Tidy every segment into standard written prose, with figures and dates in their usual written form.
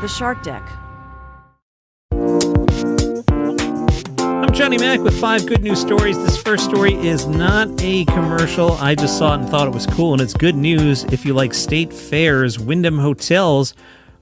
The Shark Deck. I'm Johnny Mac with 5 good news stories. This first story is not a commercial. I just saw it and thought it was cool, and it's good news if you like state fairs. Wyndham Hotels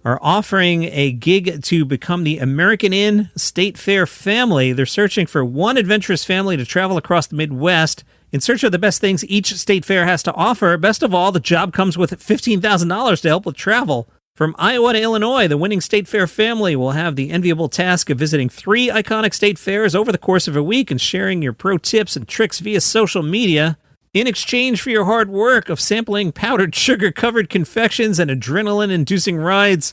are offering a gig to become the American Inn State Fair family. They're searching for one adventurous family to travel across the Midwest in search of the best things each state fair has to offer. Best of all, the job comes with $15,000 to help with travel. From Iowa to Illinois, the winning state fair family will have the enviable task of visiting 3 iconic state fairs over the course of a week and sharing your pro tips and tricks via social media. In exchange for your hard work of sampling powdered sugar-covered confections and adrenaline-inducing rides,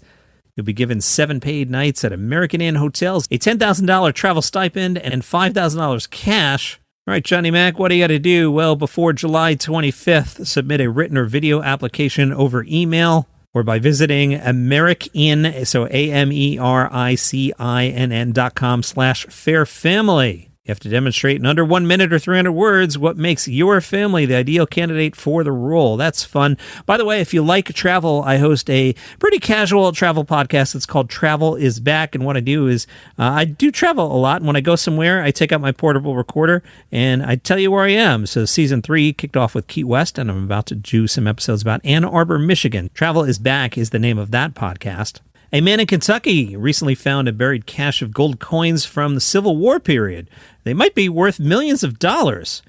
you'll be given 7 paid nights at American Inn hotels, a $10,000 travel stipend, and $5,000 cash. All right, Johnny Mac, what do you got to do? Well, before July 25th, submit a written or video application over email or by visiting AmericIn, so AmericInn.com/fairfamily. You have to demonstrate in under 1 minute or 300 words what makes your family the ideal candidate for the role. That's fun. By the way, if you like travel, I host a pretty casual travel podcast. It's called Travel is Back. And what I do is I do travel a lot. And when I go somewhere, I take out my portable recorder and I tell you where I am. So season 3 kicked off with Key West, and I'm about to do some episodes about Ann Arbor, Michigan. Travel is Back is the name of that podcast. A man in Kentucky recently found a buried cache of gold coins from the Civil War period. They might be worth millions of dollars.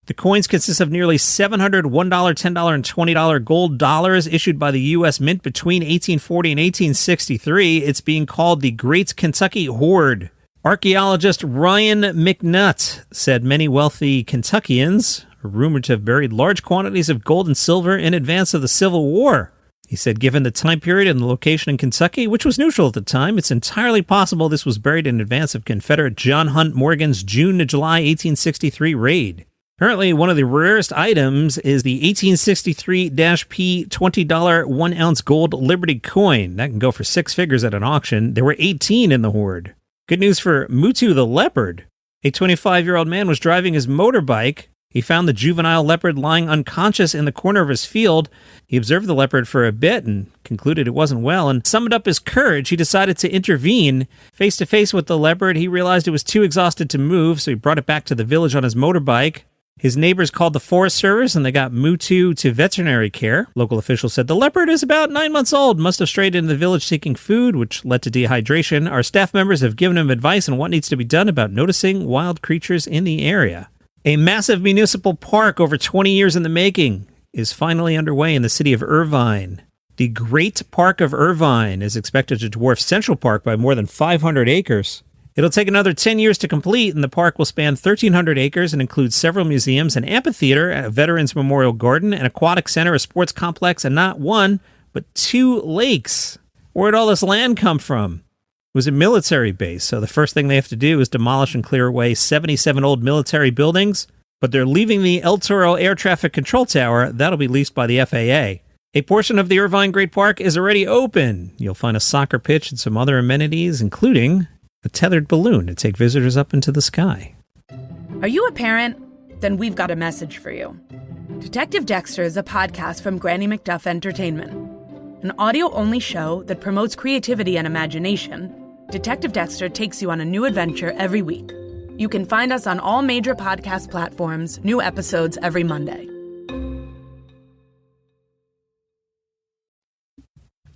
The coins consist of nearly 700 $1, $10, and $20 gold dollars issued by the U.S. Mint between 1840 and 1863. It's being called the Great Kentucky Hoard. Archaeologist Ryan McNutt said many wealthy Kentuckians are rumored to have buried large quantities of gold and silver in advance of the Civil War. He said, given the time period and the location in Kentucky, which was neutral at the time, it's entirely possible this was buried in advance of Confederate John Hunt Morgan's June to July 1863 raid. Apparently, one of the rarest items is the 1863-P $20 1-ounce gold Liberty coin. That can go for 6 figures at an auction. There were 18 in the hoard. Good news for Mutu the leopard. A 25-year-old man was driving his motorbike. He found the juvenile leopard lying unconscious in the corner of his field. He observed the leopard for a bit and concluded it wasn't well, and summoned up his courage. He decided to intervene. Face to face with the leopard, he realized it was too exhausted to move, so he brought it back to the village on his motorbike. His neighbors called the Forest Service, and they got Mutu to veterinary care. Local officials said the leopard is about 9 months old, must have strayed into the village seeking food, which led to dehydration. Our staff members have given him advice on what needs to be done about noticing wild creatures in the area. A massive municipal park over 20 years in the making is finally underway in the city of Irvine. The Great Park of Irvine is expected to dwarf Central Park by more than 500 acres. It'll take another 10 years to complete, and the park will span 1,300 acres and include several museums, an amphitheater, a Veterans Memorial Garden, an aquatic center, a sports complex, and not 1, but 2 lakes. Where'd all this land come from? It was a military base, so the first thing they have to do is demolish and clear away 77 old military buildings, but they're leaving the El Toro Air Traffic Control Tower. That'll be leased by the FAA. A portion of the Irvine Great Park is already open. You'll find a soccer pitch and some other amenities, including a tethered balloon to take visitors up into the sky. Are you a parent? Then we've got a message for you. Detective Dexter is a podcast from Granny McDuff Entertainment. An audio-only show that promotes creativity and imagination, Detective Dexter takes you on a new adventure every week. You can find us on all major podcast platforms, new episodes every Monday.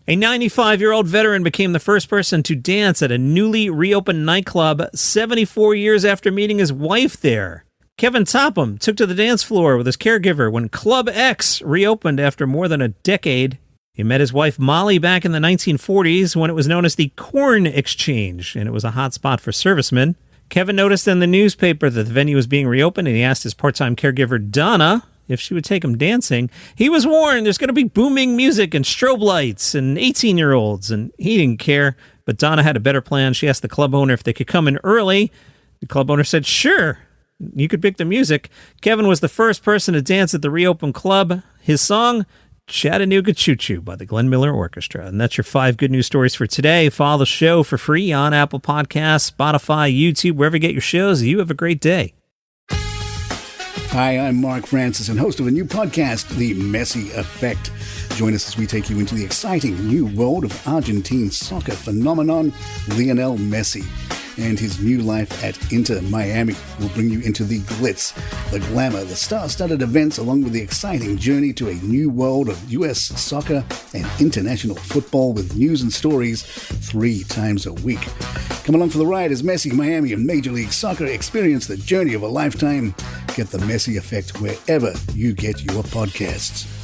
A 95-year-old veteran became the first person to dance at a newly reopened nightclub 74 years after meeting his wife there. Kevin Topham took to the dance floor with his caregiver when Club X reopened after more than a decade. He met his wife Molly back in the 1940s when it was known as the Corn Exchange, and it was a hot spot for servicemen. Kevin noticed in the newspaper that the venue was being reopened, and he asked his part-time caregiver Donna if she would take him dancing. He was warned there's going to be booming music and strobe lights and 18-year-olds, and he didn't care. But Donna had a better plan. She asked the club owner if they could come in early. The club owner said, sure, you could pick the music. Kevin was the first person to dance at the reopened club. His song, Chattanooga Choo Choo by the Glenn Miller Orchestra. And that's your 5 good news stories for today. Follow the show for free on Apple Podcasts, Spotify, YouTube, wherever you get your shows. You have a great day. Hi, I'm Mark Francis and host of a new podcast, The Messi Effect. Join us as we take you into the exciting new world of Argentine soccer phenomenon, Lionel Messi. And his new life at Inter Miami will bring you into the glitz, the glamour, the star-studded events, along with the exciting journey to a new world of U.S. soccer and international football with news and stories 3 times a week. Come along for the ride as Messi, Miami, and Major League Soccer experience the journey of a lifetime. Get the Messi Effect wherever you get your podcasts.